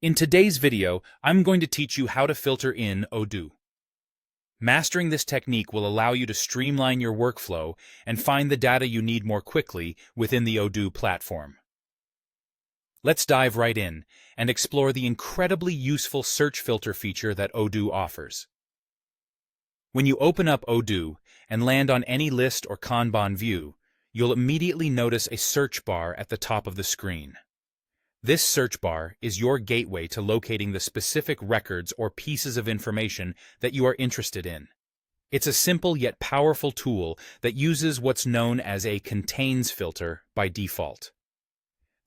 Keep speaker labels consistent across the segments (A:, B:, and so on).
A: In today's video, I'm going to teach you how to filter in Odoo. Mastering this technique will allow you to streamline your workflow and find the data you need more quickly within the Odoo platform. Let's dive right in and explore the incredibly useful search filter feature that Odoo offers. When you open up Odoo and land on any list or Kanban view, you'll immediately notice a search bar at the top of the screen. This search bar is your gateway to locating the specific records or pieces of information that you are interested in. It's a simple yet powerful tool that uses what's known as a contains filter by default.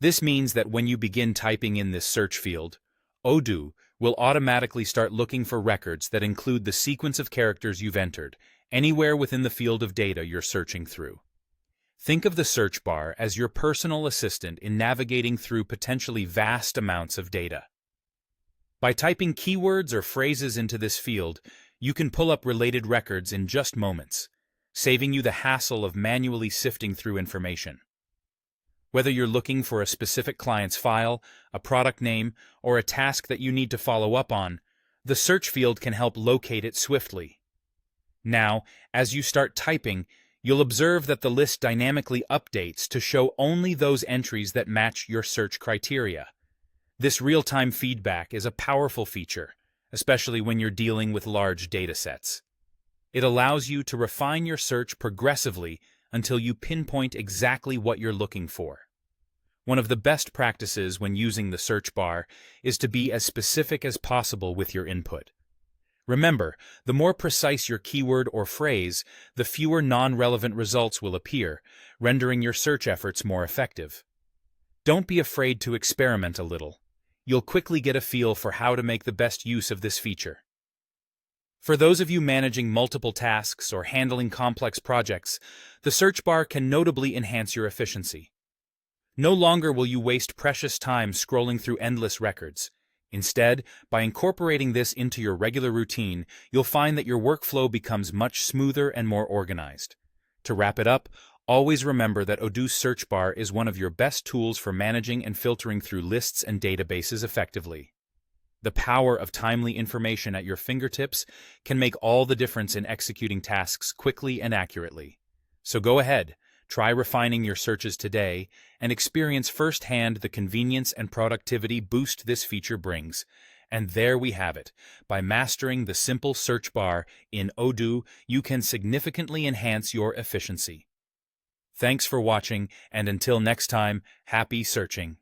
A: This means that when you begin typing in this search field, Odoo will automatically start looking for records that include the sequence of characters you've entered, anywhere within the field of data you're searching through. Think of the search bar as your personal assistant in navigating through potentially vast amounts of data. By typing keywords or phrases into this field, you can pull up related records in just moments, saving you the hassle of manually sifting through information. Whether you're looking for a specific client's file, a product name, or a task that you need to follow up on, the search field can help locate it swiftly. Now, as you start typing, you'll observe that the list dynamically updates to show only those entries that match your search criteria. This real-time feedback is a powerful feature, especially when you're dealing with large datasets. It allows you to refine your search progressively until you pinpoint exactly what you're looking for. One of the best practices when using the search bar is to be as specific as possible with your input. Remember, the more precise your keyword or phrase, the fewer non-relevant results will appear, rendering your search efforts more effective. Don't be afraid to experiment a little. You'll quickly get a feel for how to make the best use of this feature. For those of you managing multiple tasks or handling complex projects, the search bar can notably enhance your efficiency. No longer will you waste precious time scrolling through endless records. Instead, by incorporating this into your regular routine, you'll find that your workflow becomes much smoother and more organized. To wrap it up, always remember that Odoo's search bar is one of your best tools for managing and filtering through lists and databases effectively. The power of timely information at your fingertips can make all the difference in executing tasks quickly and accurately. So go ahead, try refining your searches today, and experience firsthand the convenience and productivity boost this feature brings. And there we have it. By mastering the simple search bar in Odoo, you can significantly enhance your efficiency. Thanks for watching, and until next time, happy searching.